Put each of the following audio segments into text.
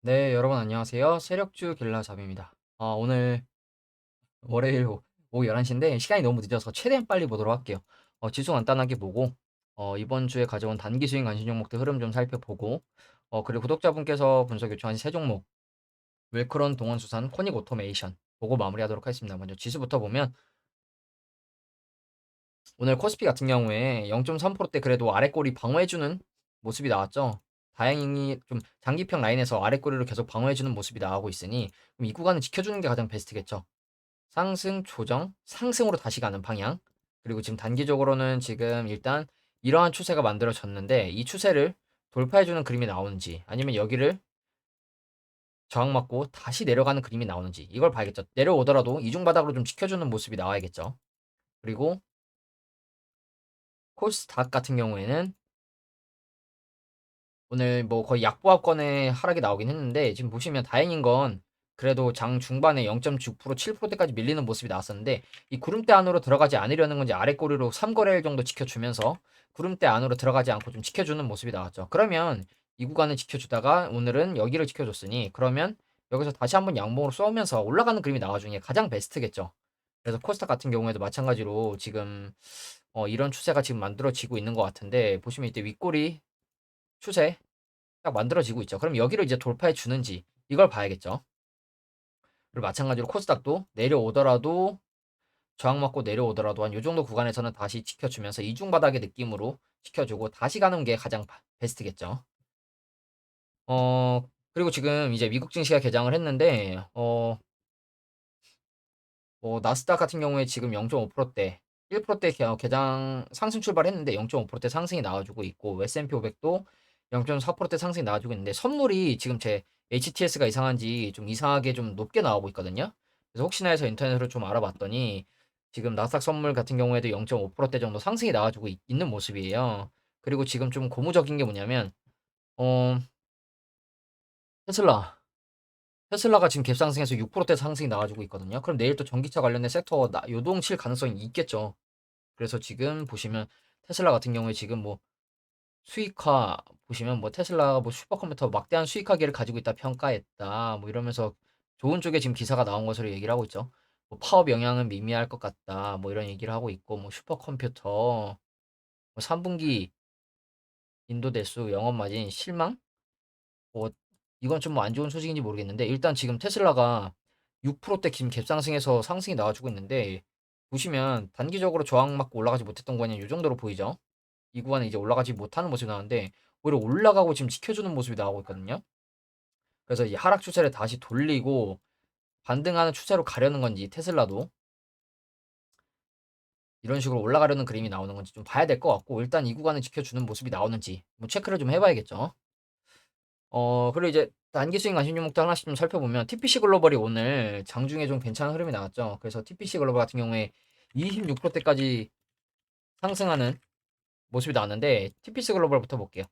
네, 여러분 안녕하세요. 세력주 길라잡입니다. 오늘 월요일 오후 11시인데 시간이 너무 늦어서 최대한 빨리 보도록 할게요. 지수 간단하게 보고 이번 주에 가져온 단기 수익 관심 종목들 흐름 좀 살펴보고 그리고 구독자분께서 분석 요청하신 세 종목 웰크론, 동원수산, 코닉 오토메이션 보고 마무리하도록 하겠습니다. 먼저 지수부터 보면 오늘 코스피 같은 경우에 0.3%대 그래도 아래꼬리 방어해주는 모습이 나왔죠. 다행히 좀 장기평 라인에서 아래꼬리로 계속 방어해주는 모습이 나오고 있으니 그럼 이 구간을 지켜주는 게 가장 베스트겠죠. 상승, 조정, 상승으로 다시 가는 방향. 그리고 지금 단기적으로는 지금 일단 이러한 추세가 만들어졌는데 이 추세를 돌파해주는 그림이 나오는지 아니면 여기를 저항받고 다시 내려가는 그림이 나오는지 이걸 봐야겠죠. 내려오더라도 이중바닥으로 좀 지켜주는 모습이 나와야겠죠. 그리고 코스닥 같은 경우에는 오늘 뭐 거의 약보합권의 하락이 나오긴 했는데 지금 보시면 다행인 건 그래도 장 중반에 0.6% 7%대까지 밀리는 모습이 나왔었는데 이 구름대 안으로 들어가지 않으려는 건지 아랫꼬리로 3거래일 정도 지켜주면서 구름대 안으로 들어가지 않고 좀 지켜주는 모습이 나왔죠. 그러면 이 구간을 지켜주다가 오늘은 여기를 지켜줬으니 그러면 여기서 다시 한번 양봉으로 쏘면서 올라가는 그림이 나와주는 게 가장 베스트겠죠. 그래서 코스닥 같은 경우에도 마찬가지로 지금 이런 추세가 지금 만들어지고 있는 것 같은데 보시면 이때 윗꼬리 추세 딱 만들어지고 있죠. 그럼 여기를 이제 돌파해 주는지 이걸 봐야겠죠. 그리고 마찬가지로 코스닥도 내려오더라도 저항 맞고 내려오더라도 한 요 정도 구간에서는 다시 지켜주면서 이중바닥의 느낌으로 지켜주고 다시 가는 게 가장 베스트겠죠. 그리고 지금 이제 미국 증시가 개장을 했는데 뭐 나스닥 같은 경우에 지금 0.5%대 1%대 개장 상승 출발했는데 0.5%대 상승이 나와주고 있고 S&P 500도 0.4%대 상승이 나와주고 있는데 선물이 지금 제 HTS가 이상한지 좀 이상하게 좀 높게 나오고 있거든요. 그래서 혹시나 해서 인터넷으로 좀 알아봤더니 지금 나스닥 선물 같은 경우에도 0.5%대 정도 상승이 나와주고 있는 모습이에요. 그리고 지금 좀 고무적인 게 뭐냐면 어 테슬라 테슬라가 지금 갭상승해서 6%대 상승이 나와주고 있거든요. 그럼 내일 또 전기차 관련된 섹터 요동칠 가능성이 있겠죠. 그래서 지금 보시면 테슬라 같은 경우에 지금 뭐 수익화 보시면 뭐 테슬라가 뭐 슈퍼컴퓨터 막대한 수익화기를 가지고 있다 평가했다. 뭐 이러면서 좋은 쪽에 지금 기사가 나온 것으로 얘기를 하고 있죠. 뭐 파업 영향은 미미할 것 같다. 뭐 이런 얘기를 하고 있고 뭐 슈퍼컴퓨터 뭐 3분기 인도 대수 영업 마진 실망? 뭐 이건 좀 뭐 안 좋은 소식인지 모르겠는데 일단 지금 테슬라가 6%대 지금 갭상승해서 상승이 나와주고 있는데 보시면 단기적으로 저항 맞고 올라가지 못했던 거는 이 정도로 보이죠. 이 구간에 이제 올라가지 못하는 모습이 나오는데 오히려 올라가고 지금 지켜주는 모습이 나오고 있거든요. 그래서 이 하락 추세를 다시 돌리고 반등하는 추세로 가려는 건지 테슬라도 이런 식으로 올라가려는 그림이 나오는 건지 좀 봐야 될 것 같고 일단 이 구간을 지켜주는 모습이 나오는지 뭐 체크를 좀 해봐야겠죠. 그리고 이제 단기 수익 관심 종목도 하나씩 좀 살펴보면 TPC 글로벌이 오늘 장중에 좀 괜찮은 흐름이 나왔죠. 그래서 TPC 글로벌 같은 경우에 26%대까지 상승하는 모습이 나왔는데 TPC 글로벌부터 볼게요.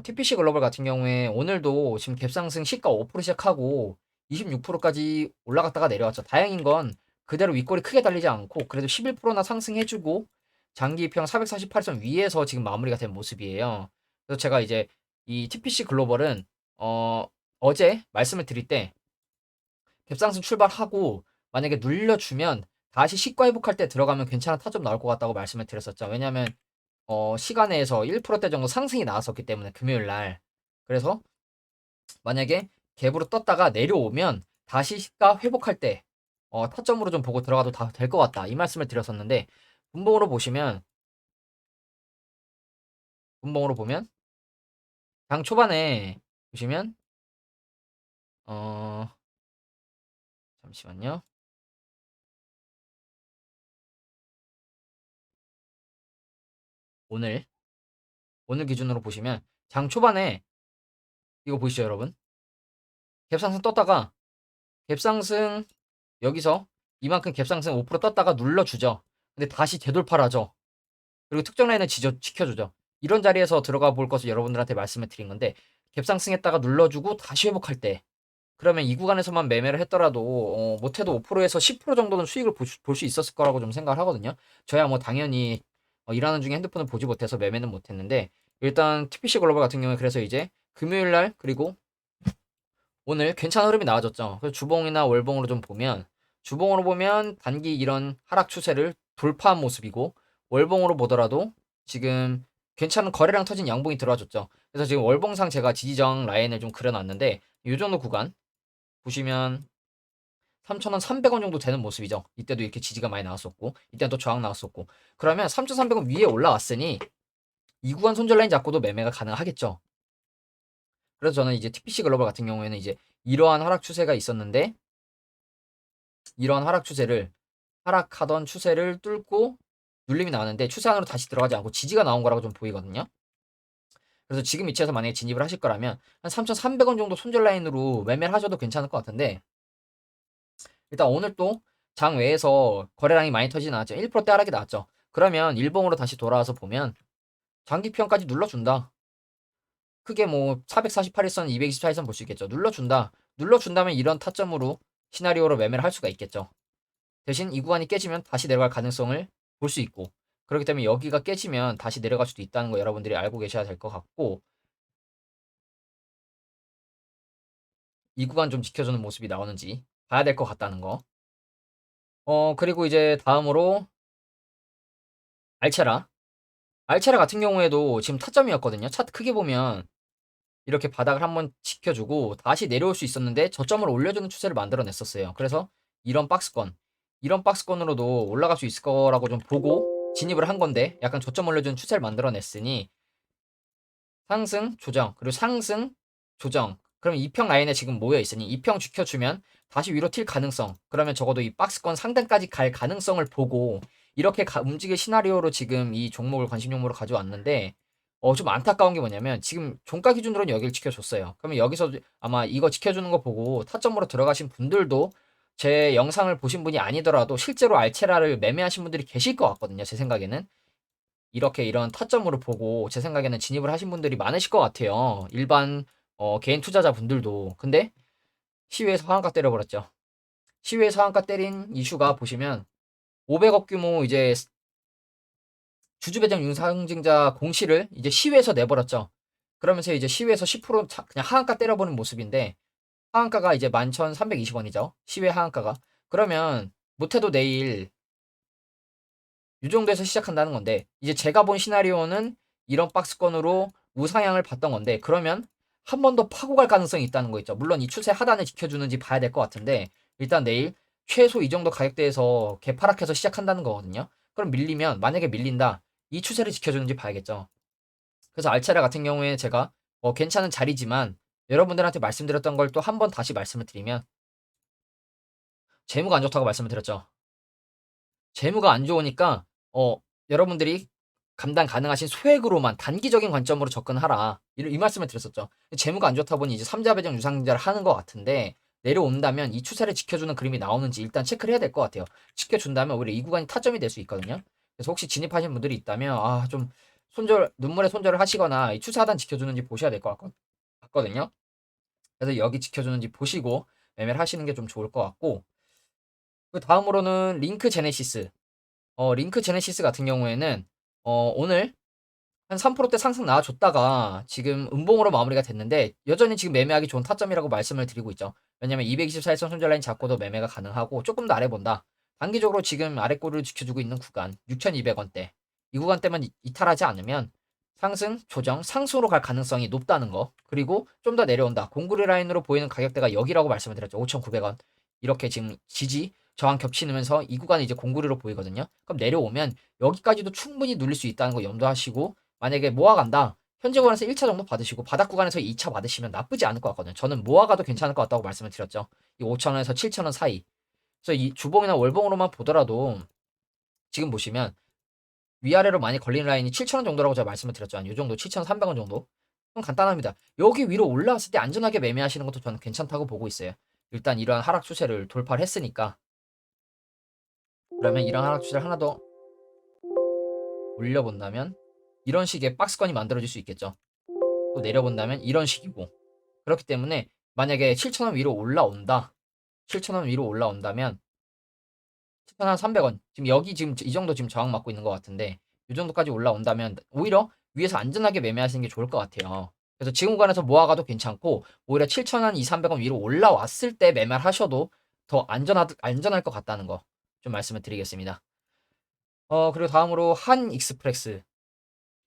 TPC 글로벌 같은 경우에 오늘도 지금 갭상승 시가 5% 시작하고 26%까지 올라갔다가 내려왔죠. 다행인 건 그대로 윗골이 크게 달리지 않고 그래도 11%나 상승해주고 장기평 448선 위에서 지금 마무리가 된 모습이에요. 그래서 제가 이제 이 TPC 글로벌은 어, 어제 말씀을 드릴 때 갭상승 출발하고 만약에 눌려주면 다시 시가 회복할 때 들어가면 괜찮은 타점 나올 것 같다고 말씀을 드렸었죠. 왜냐하면 시간에서 1%대 정도 상승이 나왔었기 때문에 금요일 날. 그래서 만약에 갭으로 떴다가 내려오면 다시 시가 회복할 때 타점으로 좀 보고 들어가도 다 될 것 같다. 이 말씀을 드렸었는데 분봉으로 보시면 분봉으로 보면 장 초반에 보시면 어 잠시만요. 오늘 오늘 기준으로 보시면 장 초반에 이거 보이시죠, 여러분? 갭상승 떴다가 갭상승 여기서 이만큼 갭상승 5% 떴다가 눌러주죠. 근데 다시 되돌파를 하죠. 그리고 특정 라인을 지켜주죠. 이런 자리에서 들어가 볼 것을 여러분들한테 말씀을 드린 건데 갭상승했다가 눌러주고 다시 회복할 때 그러면 이 구간에서만 매매를 했더라도 못해도 5%에서 10% 정도는 수익을 볼 수 있었을 거라고 좀 생각을 하거든요. 저야 뭐 당연히 일하는 중에 핸드폰을 보지 못해서 매매는 못했는데 일단 TPC 글로벌 같은 경우에 그래서 이제 금요일 날 그리고 오늘 괜찮은 흐름이 나와줬죠. 그래서 주봉이나 월봉으로 좀 보면 주봉으로 보면 단기 이런 하락 추세를 돌파한 모습이고 월봉으로 보더라도 지금 괜찮은 거래량 터진 양봉이 들어와줬죠. 그래서 지금 월봉상 제가 지지정 라인을 좀 그려놨는데 이 정도 구간 보시면 3,300원 정도 되는 모습이죠. 이때도 이렇게 지지가 많이 나왔었고 이때는 또 저항 나왔었고 그러면 3,300원 위에 올라왔으니 이 구간 손절 라인 잡고도 매매가 가능하겠죠. 그래서 저는 이제 TPC 글로벌 같은 경우에는 이제 이러한 하락 추세가 있었는데 이러한 하락하던 추세를 뚫고 눌림이 나왔는데 추세 안으로 다시 들어가지 않고 지지가 나온 거라고 좀 보이거든요. 그래서 지금 위치에서 만약에 진입을 하실 거라면 한 3,300원 정도 손절 라인으로 매매를 하셔도 괜찮을 것 같은데 일단 오늘 또 장외에서 거래량이 많이 터지진 않았죠. 1%대 하락이 나왔죠. 그러면 일봉으로 다시 돌아와서 보면 장기평까지 눌러준다. 크게 뭐 448일선, 224일선 볼 수 있겠죠. 눌러준다. 눌러준다면 이런 타점으로 시나리오로 매매를 할 수가 있겠죠. 대신 이 구간이 깨지면 다시 내려갈 가능성을 볼 수 있고 그렇기 때문에 여기가 깨지면 다시 내려갈 수도 있다는 거 여러분들이 알고 계셔야 될 것 같고 이 구간 좀 지켜주는 모습이 나오는지 봐야 될 것 같다는 거. 그리고 이제 다음으로 알체라. 알체라 같은 경우에도 지금 타점이었거든요. 차트 크게 보면 이렇게 바닥을 한번 지켜주고 다시 내려올 수 있었는데 저점을 올려주는 추세를 만들어냈었어요. 그래서 이런 박스권, 이런 박스권으로도 올라갈 수 있을 거라고 좀 보고 진입을 한 건데 약간 저점 올려주는 추세를 만들어냈으니 상승, 조정, 그리고 상승, 조정. 그럼 2평 라인에 지금 모여 있으니 2평 지켜주면 다시 위로 튈 가능성. 그러면 적어도 이 박스권 상단까지 갈 가능성을 보고 이렇게 움직일 시나리오로 지금 이 종목을 관심 종목으로 가져왔는데 좀 안타까운 게 뭐냐면 지금 종가 기준으로는 여기를 지켜줬어요. 그러면 여기서 아마 이거 지켜주는 거 보고 타점으로 들어가신 분들도 제 영상을 보신 분이 아니더라도 실제로 알체라를 매매하신 분들이 계실 것 같거든요. 제 생각에는. 이렇게 이런 타점으로 보고 제 생각에는 진입을 하신 분들이 많으실 것 같아요. 일반 개인 투자자분들도. 근데 시외에서 하한가 때려버렸죠. 시외에서 하한가 때린 이슈가 보시면 500억 규모 이제 주주 배당 유상증자 공시를 이제 시외에서 내버렸죠. 그러면서 이제 시외에서 10% 그냥 하한가 때려보는 모습인데 하한가가 이제 11,320원이죠. 시외 하한가가. 그러면 못해도 내일 이 정도에서 시작한다는 건데 이제 제가 본 시나리오는 이런 박스권으로 우상향을 봤던 건데 그러면 한 번 더 파고 갈 가능성이 있다는 거 있죠. 물론 이 추세 하단을 지켜주는지 봐야 될 것 같은데 일단 내일 최소 이 정도 가격대에서 개파락해서 시작한다는 거거든요. 그럼 밀리면 만약에 밀린다 이 추세를 지켜주는지 봐야겠죠. 그래서 알체라 같은 경우에 제가 괜찮은 자리지만 여러분들한테 말씀드렸던 걸 또 한 번 다시 말씀을 드리면 재무가 안 좋다고 말씀을 드렸죠. 재무가 안 좋으니까 여러분들이 감당 가능하신 소액으로만 단기적인 관점으로 접근하라. 이 말씀을 드렸었죠. 재무가 안 좋다 보니 이제 3자 배정 유상증자를 하는 것 같은데 내려온다면 이 추세를 지켜주는 그림이 나오는지 일단 체크를 해야 될 것 같아요. 지켜준다면 오히려 이 구간이 타점이 될 수 있거든요. 그래서 혹시 진입하신 분들이 있다면 좀 눈물의 손절을 하시거나 이 추세 하단 지켜주는지 보셔야 될 것 같거든요. 그래서 여기 지켜주는지 보시고 매매를 하시는 게 좀 좋을 것 같고 그 다음으로는 링크 제네시스. 링크 제네시스 같은 경우에는 오늘 한 3%대 상승 나와줬다가 지금 음봉으로 마무리가 됐는데 여전히 지금 매매하기 좋은 타점이라고 말씀을 드리고 있죠. 왜냐면 224일선 손절 라인 잡고도 매매가 가능하고 조금 더 아래 본다. 단기적으로 지금 아래 꼬리를 지켜주고 있는 구간 6,200원대 이 구간대만 이탈하지 않으면 상승, 조정, 상승으로 갈 가능성이 높다는 거. 그리고 좀 더 내려온다. 공구리 라인으로 보이는 가격대가 여기라고 말씀을 드렸죠. 5,900원. 이렇게 지금 지지, 저항 겹치면서 이 구간이 이제 공구리로 보이거든요. 그럼 내려오면 여기까지도 충분히 눌릴 수 있다는 거 염두하시고 만약에 모아간다. 현재 구간에서 1차 정도 받으시고 바닥 구간에서 2차 받으시면 나쁘지 않을 것 같거든요. 저는 모아가도 괜찮을 것 같다고 말씀을 드렸죠. 이 5,000원에서 7,000원 사이. 그래서 이 주봉이나 월봉으로만 보더라도 지금 보시면 위아래로 많이 걸린 라인이 7,000원 정도라고 제가 말씀을 드렸죠. 한 요 정도 7,300원 정도. 좀 간단합니다. 여기 위로 올라왔을 때 안전하게 매매하시는 것도 저는 괜찮다고 보고 있어요. 일단 이러한 하락 추세를 돌파를 했으니까 그러면 이러한 하락 추세를 하나 더 올려본다면 이런 식의 박스권이 만들어질 수 있겠죠. 또 내려본다면 이런 식이고 그렇기 때문에 만약에 7,000원 위로 올라온다. 7,000원 위로 올라온다면 7,300원 지금 여기 지금 이 정도 지금 저항 맞고 있는 것 같은데 이 정도까지 올라온다면 오히려 위에서 안전하게 매매하시는 게 좋을 것 같아요. 그래서 지금 구간에서 모아가도 괜찮고 오히려 7,200원 위로 올라왔을 때 매매를 하셔도 더 안전할 것 같다는 거 좀 말씀을 드리겠습니다. 그리고 다음으로 한익스프레스.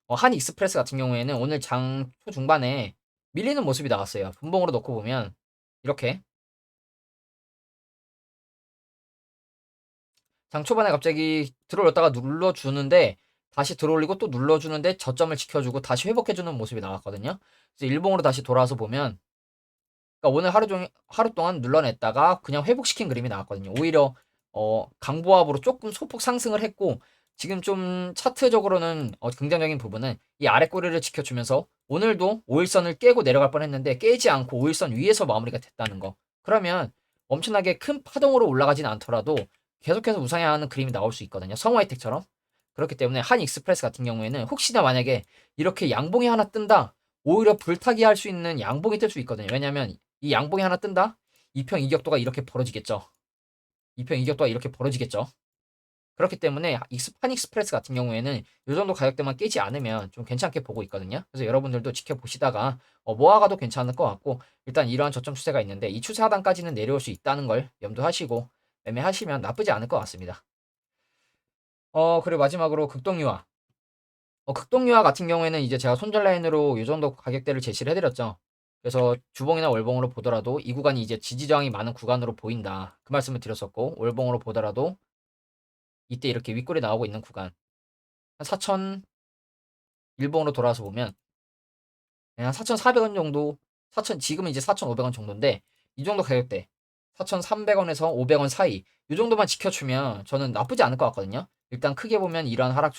한익스프레스 같은 경우에는 오늘 장 초중반에 밀리는 모습이 나왔어요. 분봉으로 놓고 보면 이렇게 장 초반에 갑자기 들어올렸다가 눌러주는데 다시 들어올리고 또 눌러주는데 저점을 지켜주고 다시 회복해주는 모습이 나왔거든요. 그래서 일봉으로 다시 돌아와서 보면 그러니까 오늘 하루 동안 눌러냈다가 그냥 회복시킨 그림이 나왔거든요. 오히려 강보합으로 조금 소폭 상승을 했고 지금 좀 차트적으로는 긍정적인 부분은 이 아래 꼬리를 지켜주면서 오늘도 5일선을 깨고 내려갈 뻔했는데 깨지 않고 5일선 위에서 마무리가 됐다는 거. 그러면 엄청나게 큰 파동으로 올라가진 않더라도 계속해서 우상향하는 그림이 나올 수 있거든요. 성화이텍처럼. 그렇기 때문에 한익스프레스 같은 경우에는 혹시나 만약에 이렇게 양봉이 하나 뜬다. 오히려 불타기 할 수 있는 양봉이 뜰 수 있거든요. 왜냐면 이 양봉이 하나 뜬다? 이평 이격도가 이렇게 벌어지겠죠. 이평 이격도가 이렇게 벌어지겠죠. 그렇기 때문에 한익스프레스 같은 경우에는 이 정도 가격대만 깨지 않으면 좀 괜찮게 보고 있거든요. 그래서 여러분들도 지켜보시다가 모아가도 괜찮을 것 같고 일단 이러한 저점 추세가 있는데 이 추세 하단까지는 내려올 수 있다는 걸 염두하시고 매매하시면 나쁘지 않을 것 같습니다. 그리고 마지막으로 극동유화. 극동유화 같은 경우에는 이제 제가 손절 라인으로 이 정도 가격대를 제시를 해드렸죠. 그래서 주봉이나 월봉으로 보더라도 이 구간이 이제 지지저항이 많은 구간으로 보인다. 그 말씀을 드렸었고 월봉으로 보더라도 이때 이렇게 윗골이 나오고 있는 구간 한 4천 일봉으로 돌아와서 보면 한 4,400원 정도 4천 지금은 이제 4,500원 정도인데 이 정도 가격대 4,300원에서 500원 사이 이 정도만 지켜주면 저는 나쁘지 않을 것 같거든요. 일단 크게 보면 이런 하락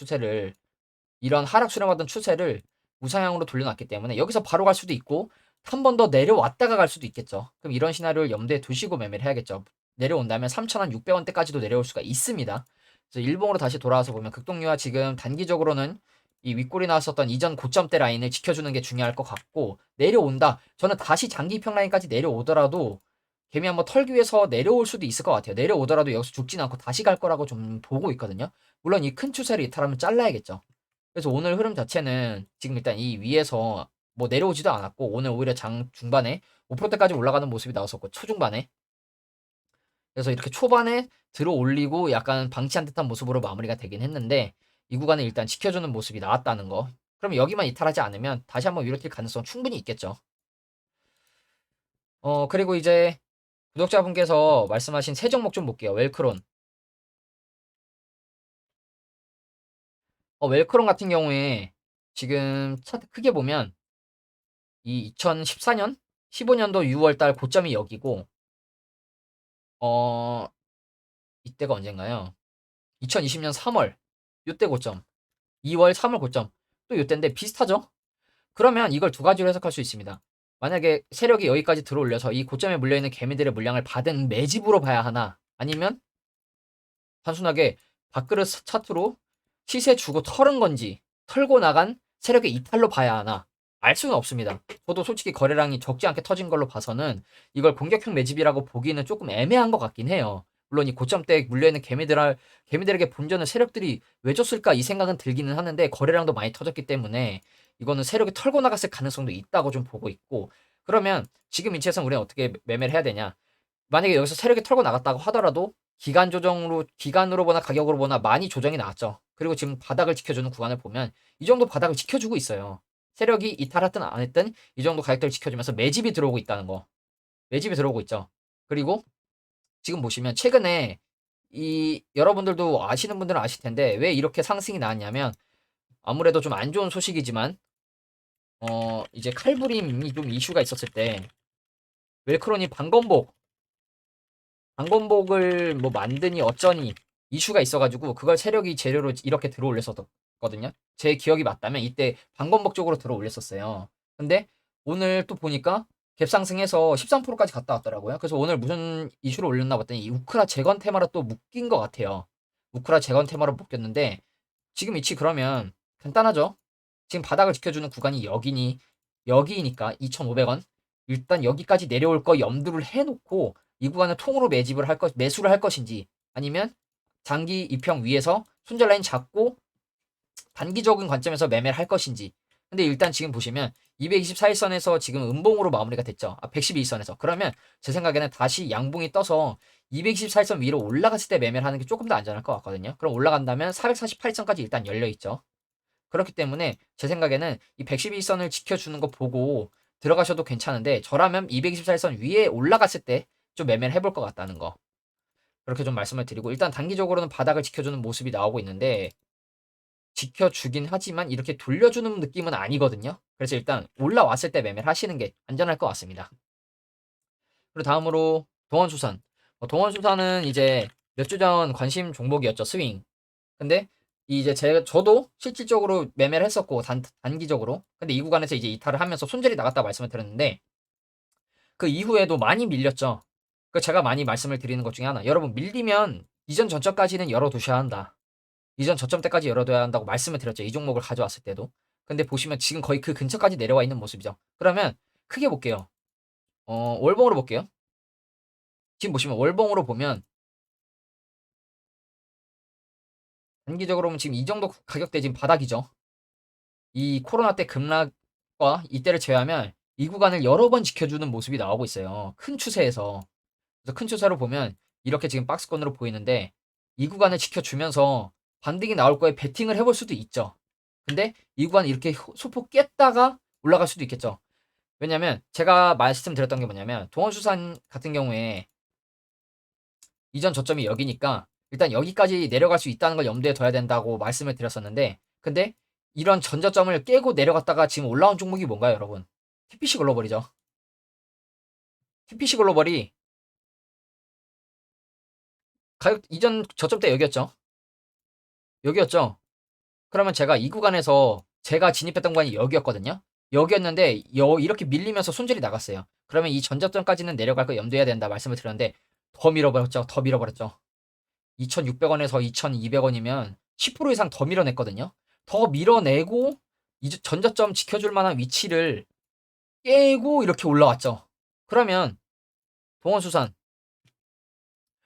수렴하던 추세를 우상향으로 돌려놨기 때문에 여기서 바로 갈 수도 있고 한 번 더 내려왔다가 갈 수도 있겠죠. 그럼 이런 시나리오를 염두에 두시고 매매를 해야겠죠. 내려온다면 3,600원대까지도 내려올 수가 있습니다. 그래서 일봉으로 다시 돌아와서 보면 극동유화 지금 단기적으로는 이 윗골이 나왔었던 이전 고점대 라인을 지켜주는 게 중요할 것 같고 내려온다. 저는 다시 장기 이평 라인까지 내려오더라도 개미 한번 털기 위해서 내려올 수도 있을 것 같아요. 내려오더라도 여기서 죽진 않고 다시 갈 거라고 좀 보고 있거든요. 물론 이 큰 추세를 이탈하면 잘라야겠죠. 그래서 오늘 흐름 자체는 지금 일단 이 위에서 뭐 내려오지도 않았고 오늘 오히려 장 중반에 5%대까지 올라가는 모습이 나왔었고 초중반에 그래서 이렇게 초반에 들어 올리고 약간 방치한 듯한 모습으로 마무리가 되긴 했는데 이 구간을 일단 지켜주는 모습이 나왔다는 거. 그럼 여기만 이탈하지 않으면 다시 한번 위로 뛸 가능성 충분히 있겠죠. 그리고 이제 구독자분께서 말씀하신 세 종목 좀 볼게요. 웰크론. 웰크론 같은 경우에 지금 차트 크게 보면 이 2014년 15년도 6월달 고점이 여기고 어 이때가 언젠가요? 2020년 3월 요때 고점 2월 3월 고점 또 요때인데 비슷하죠? 그러면 이걸 두 가지로 해석할 수 있습니다. 만약에 세력이 여기까지 들어올려서 이 고점에 물려있는 개미들의 물량을 받은 매집으로 봐야 하나 아니면 단순하게 밥그릇 차트로 시세 주고 털은 건지 털고 나간 세력의 이탈로 봐야 하나 알 수는 없습니다. 저도 솔직히 거래량이 적지 않게 터진 걸로 봐서는 이걸 공격형 매집이라고 보기는 조금 애매한 것 같긴 해요. 물론 이 고점대에 물려있는 개미들에게 본전을 세력들이 왜 줬을까 이 생각은 들기는 하는데 거래량도 많이 터졌기 때문에 이거는 세력이 털고 나갔을 가능성도 있다고 좀 보고 있고 그러면 지금 위치에서 우리는 어떻게 매매를 해야 되냐 만약에 여기서 세력이 털고 나갔다고 하더라도 기간으로 보나 가격으로 보나 많이 조정이 나왔죠. 그리고 지금 바닥을 지켜주는 구간을 보면 이 정도 바닥을 지켜주고 있어요. 세력이 이탈했든 안 했든 이 정도 가격대를 지켜주면서 매집이 들어오고 있다는 거. 매집이 들어오고 있죠. 그리고 지금 보시면 최근에 이 여러분들도 아시는 분들은 아실 텐데 왜 이렇게 상승이 나왔냐면 아무래도 좀 안 좋은 소식이지만 이제 칼부림이 좀 이슈가 있었을 때 웰크론이 방검복을 뭐 만드니 어쩌니 이슈가 있어가지고 그걸 세력이 재료로 이렇게 들어 올렸었거든요. 제 기억이 맞다면 이때 방검복 쪽으로 들어 올렸었어요. 근데 오늘 또 보니까 갭상승해서 13%까지 갔다 왔더라고요. 그래서 오늘 무슨 이슈를 올렸나 봤더니 이 우크라 재건 테마로 또 묶인 것 같아요. 우크라 재건 테마로 묶였는데 지금 위치 그러면 간단하죠. 지금 바닥을 지켜주는 구간이 여기니까 2,500원. 일단 여기까지 내려올 거 염두를 해놓고 이 구간을 통으로 매수를 할 것인지 아니면 장기 이평 위에서 손절 라인 잡고 단기적인 관점에서 매매를 할 것인지 근데 일단 지금 보시면 224일선에서 지금 음봉으로 마무리가 됐죠. 112일선에서. 그러면 제 생각에는 다시 양봉이 떠서 224일선 위로 올라갔을 때 매매를 하는 게 조금 더 안전할 것 같거든요. 그럼 올라간다면 448일선까지 일단 열려 있죠. 그렇기 때문에 제 생각에는 이 112일선을 지켜주는 거 보고 들어가셔도 괜찮은데, 저라면 224일선 위에 올라갔을 때 좀 매매를 해볼 것 같다는 거. 그렇게 좀 말씀을 드리고, 일단 단기적으로는 바닥을 지켜주는 모습이 나오고 있는데, 지켜주긴 하지만 이렇게 돌려주는 느낌은 아니거든요. 그래서 일단 올라왔을 때 매매를 하시는 게 안전할 것 같습니다. 그리고 다음으로 동원수산. 동원수산은 이제 몇 주 전 관심 종목이었죠. 스윙. 근데 이제 저도 실질적으로 매매를 했었고, 단기적으로. 근데 이 구간에서 이제 이탈을 하면서 손절이 나갔다 말씀을 드렸는데, 그 이후에도 많이 밀렸죠. 그 제가 많이 말씀을 드리는 것 중에 하나. 여러분, 밀리면 이전 전저까지는 열어두셔야 한다. 이전 저점 때까지 열어둬야 한다고 말씀을 드렸죠. 이 종목을 가져왔을 때도. 근데 보시면 지금 거의 그 근처까지 내려와 있는 모습이죠. 그러면 크게 볼게요. 월봉으로 볼게요. 지금 보시면 월봉으로 보면 단기적으로 보면 지금 이 정도 가격대 지금 바닥이죠. 이 코로나 때 급락과 이때를 제외하면 이 구간을 여러 번 지켜주는 모습이 나오고 있어요. 큰 추세에서. 그래서 큰 추세로 보면 이렇게 지금 박스권으로 보이는데, 이 구간을 지켜주면서 반등이 나올 거에 베팅을 해볼 수도 있죠. 근데 이 구간 이렇게 소폭 깼다가 올라갈 수도 있겠죠. 왜냐면 제가 말씀드렸던 게 뭐냐면, 동원수산 같은 경우에 이전 저점이 여기니까 일단 여기까지 내려갈 수 있다는 걸 염두에 둬야 된다고 말씀을 드렸었는데, 근데 이런 전저점을 깨고 내려갔다가 지금 올라온 종목이 뭔가요, 여러분? TPC 글로벌이죠. TPC 글로벌이 가격 이전 저점 때 여기였죠. 여기였죠. 그러면 제가 이 구간에서 제가 진입했던 구간이 여기였거든요. 여기였는데 이렇게 밀리면서 손절이 나갔어요. 그러면 이 전저점까지는 내려갈 거 염두해야 된다 말씀을 드렸는데, 더 밀어버렸죠. 더 밀어버렸죠. 2,600원에서 2,200원이면 10% 이상 더 밀어냈거든요. 더 밀어내고 이 전저점 지켜줄 만한 위치를 깨고 이렇게 올라왔죠. 그러면 동원수산,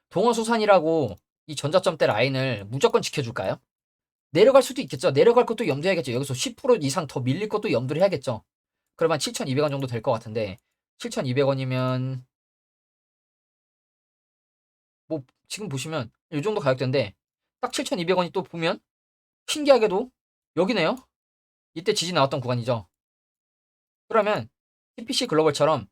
동원수산이라고 이 전저점 대 라인을 무조건 지켜줄까요? 내려갈 수도 있겠죠. 내려갈 것도 염두해야겠죠. 여기서 10% 이상 더 밀릴 것도 염두를 해야겠죠. 그러면 7,200원 정도 될 것 같은데, 7,200원이면 뭐 지금 보시면 이 정도 가격대인데, 딱 7,200원이 또 보면 신기하게도 여기네요. 이때 지지 나왔던 구간이죠. 그러면 TPC 글로벌처럼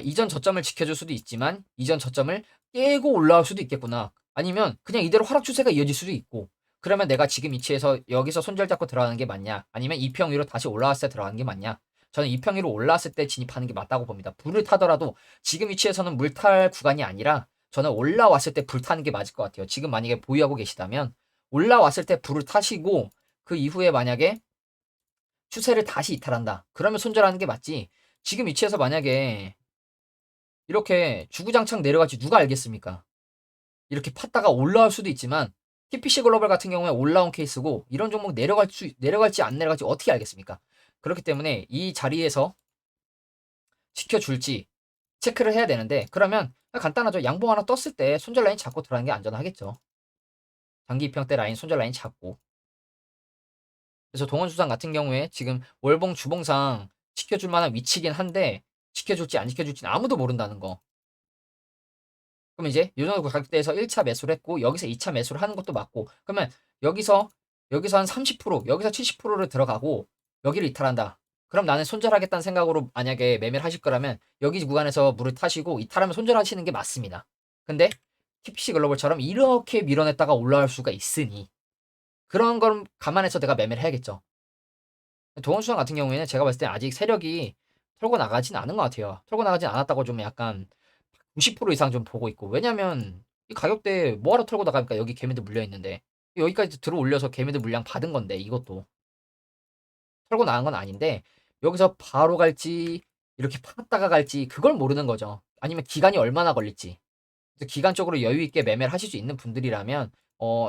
이전 저점을 지켜줄 수도 있지만 이전 저점을 깨고 올라올 수도 있겠구나. 아니면 그냥 이대로 하락 추세가 이어질 수도 있고. 그러면 내가 지금 위치에서 여기서 손절 잡고 들어가는 게 맞냐? 아니면 이평 위로 다시 올라왔을 때 들어가는 게 맞냐? 저는 이평 위로 올라왔을 때 진입하는 게 맞다고 봅니다. 불을 타더라도 지금 위치에서는 물탈 구간이 아니라 저는 올라왔을 때 불 타는 게 맞을 것 같아요. 지금 만약에 보유하고 계시다면 올라왔을 때 불을 타시고 그 이후에 만약에 추세를 다시 이탈한다. 그러면 손절하는 게 맞지. 지금 위치에서 만약에 이렇게 주구장창 내려갈지 누가 알겠습니까? 이렇게 팠다가 올라올 수도 있지만 TPC 글로벌 같은 경우에 올라온 케이스고, 이런 종목 내려갈지 안 내려갈지 어떻게 알겠습니까? 그렇기 때문에 이 자리에서 지켜줄지 체크를 해야 되는데, 그러면 간단하죠. 양봉 하나 떴을 때 손절 라인 잡고 들어가는 게 안전하겠죠. 장기 입형 때 라인 손절 라인 잡고. 그래서 동원수산 같은 경우에 지금 월봉 주봉상 지켜줄 만한 위치긴 한데, 지켜줄지 안 지켜줄지는 아무도 모른다는 거. 그럼 이제 요 정도 가격대에서 1차 매수를 했고 여기서 2차 매수를 하는 것도 맞고, 그러면 여기서 한 30%, 여기서 70%를 들어가고 여기를 이탈한다. 그럼 나는 손절하겠다는 생각으로 만약에 매매를 하실 거라면 여기 구간에서 물을 타시고 이탈하면 손절하시는 게 맞습니다. 근데 TPC 글로벌처럼 이렇게 밀어냈다가 올라올 수가 있으니 그런 걸 감안해서 내가 매매를 해야겠죠. 동원수산 같은 경우에는 제가 봤을 때 아직 세력이 털고 나가진 않은 것 같아요. 털고 나가진 않았다고 좀 약간 90% 이상 좀 보고 있고. 왜냐면 이 가격대에 뭐하러 털고 나갑니까? 여기 개미들 물려 있는데. 여기까지 들어 올려서 개미들 물량 받은 건데, 이것도 털고 나간 건 아닌데, 여기서 바로 갈지 이렇게 팠다가 갈지 그걸 모르는 거죠. 아니면 기간이 얼마나 걸릴지. 그래서 기간적으로 여유 있게 매매를 하실 수 있는 분들이라면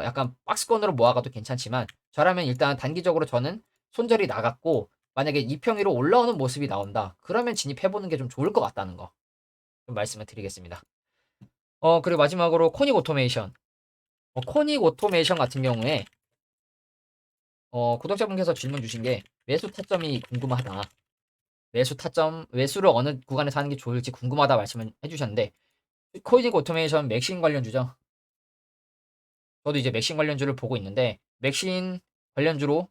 약간 박스권으로 모아가도 괜찮지만, 저라면 일단 단기적으로 저는 손절이 나갔고 만약에 이평위로 올라오는 모습이 나온다. 그러면 진입해보는 게 좀 좋을 것 같다는 거 좀 말씀을 드리겠습니다. 그리고 마지막으로 코닉 오토메이션. 코닉 오토메이션 같은 경우에 구독자분께서 질문 주신 게 매수 타점이 궁금하다. 매수 타점, 매수를 어느 구간에서 하는 게 좋을지 궁금하다 말씀을 해주셨는데, 코이닉 오토메이션 맥신 관련주죠. 저도 이제 맥신 관련주를 보고 있는데, 맥신 관련주로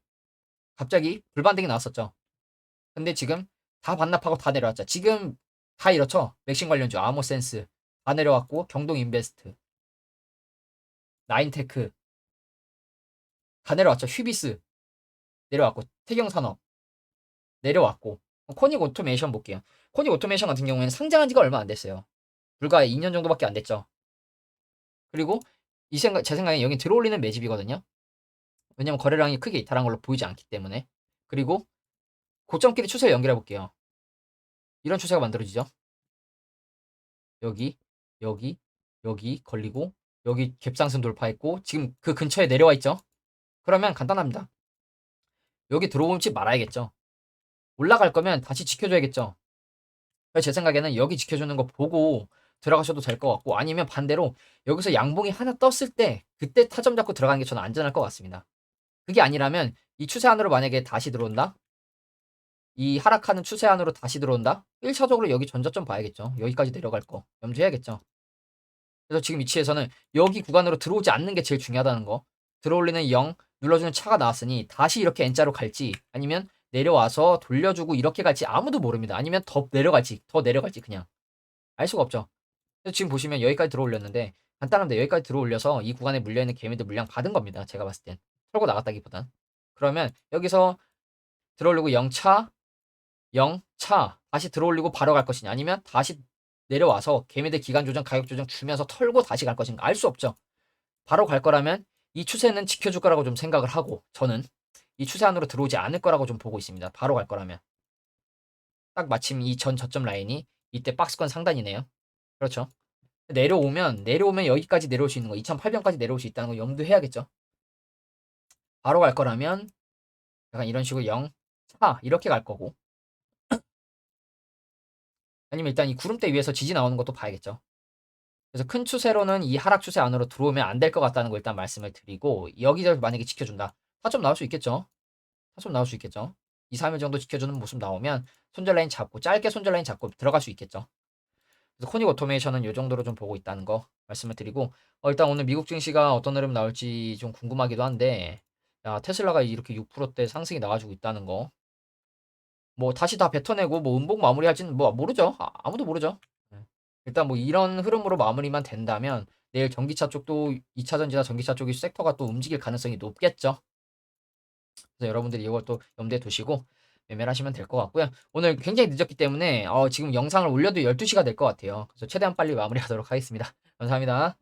갑자기 불반등이 나왔었죠. 근데 지금 다 반납하고 다 내려왔죠. 지금 다 이렇죠. 맥신 관련주, 아모센스 다 내려왔고, 경동인베스트, 나인테크 다 내려왔죠. 휘비스 내려왔고, 태경산업 내려왔고, 코닉 오토메이션 볼게요. 코닉 오토메이션 같은 경우에는 상장한 지가 얼마 안 됐어요. 불과 2년 정도밖에 안 됐죠. 그리고 제 생각에 여기 들어올리는 매집이거든요. 왜냐면 거래량이 크게 이탈한 걸로 보이지 않기 때문에. 그리고 고점끼리 추세를 연결해 볼게요. 이런 추세가 만들어지죠. 여기, 여기, 여기 걸리고 여기 갭상승 돌파했고 지금 그 근처에 내려와 있죠. 그러면 간단합니다. 여기 들어오지 말아야겠죠. 올라갈 거면 다시 지켜줘야겠죠. 제 생각에는 여기 지켜주는 거 보고 들어가셔도 될 것 같고 아니면 반대로 여기서 양봉이 하나 떴을 때 그때 타점 잡고 들어가는 게 저는 안전할 것 같습니다. 그게 아니라면 이 추세 안으로 만약에 다시 들어온다? 이 하락하는 추세 안으로 다시 들어온다? 1차적으로 여기 전저점 봐야겠죠. 여기까지 내려갈 거 염두해야겠죠. 그래서 지금 위치에서는 여기 구간으로 들어오지 않는 게 제일 중요하다는 거. 들어올리는 0 눌러주는 차가 나왔으니 다시 이렇게 N자로 갈지 아니면 내려와서 돌려주고 이렇게 갈지 아무도 모릅니다. 아니면 더 내려갈지 그냥 알 수가 없죠. 그래서 지금 보시면 여기까지 들어올렸는데 간단한데 여기까지 들어올려서 이 구간에 물려있는 개미들 물량 받은 겁니다. 제가 봤을 땐 털고 나갔다기보단. 그러면 여기서 들어올리고 0차 0차 다시 들어올리고 바로 갈 것이냐 아니면 다시 내려와서 개미들 기간 조정 가격 조정 주면서 털고 다시 갈 것인가 알 수 없죠. 바로 갈 거라면 이 추세는 지켜줄 거라고 좀 생각을 하고 저는 이 추세 안으로 들어오지 않을 거라고 좀 보고 있습니다. 바로 갈 거라면 딱 마침 이 전 저점 라인이 이때 박스권 상단이네요. 그렇죠. 내려오면 여기까지 내려올 수 있는 거 2,800까지 내려올 수 있다는 거 염두해야겠죠. 바로 갈 거라면 약간 이런 식으로 0, 4 이렇게 갈 거고 아니면 일단 이 구름대 위에서 지지 나오는 것도 봐야겠죠. 그래서 큰 추세로는 이 하락 추세 안으로 들어오면 안 될 것 같다는 거 일단 말씀을 드리고 여기서 만약에 지켜준다. 타점 나올 수 있겠죠. 타점 나올 수 있겠죠. 2, 3일 정도 지켜주는 모습 나오면 손절 라인 잡고 짧게 손절 라인 잡고 들어갈 수 있겠죠. 그래서 코닉 오토메이션은 이 정도로 좀 보고 있다는 거 말씀을 드리고 일단 오늘 미국 증시가 어떤 흐름 나올지 좀 궁금하기도 한데 야, 테슬라가 이렇게 6%대 상승이 나와주고 있다는 거 뭐 다시 다 뱉어내고 뭐 음봉 마무리할지는 뭐 모르죠. 아무도 모르죠. 네. 일단 뭐 이런 흐름으로 마무리만 된다면 내일 전기차 쪽도 2차 전지나 전기차 쪽이 섹터가 또 움직일 가능성이 높겠죠. 그래서 여러분들이 이걸 또 염두에 두시고 매매를 하시면 될 것 같고요. 오늘 굉장히 늦었기 때문에 지금 영상을 올려도 12시가 될 것 같아요. 그래서 최대한 빨리 마무리하도록 하겠습니다. 감사합니다.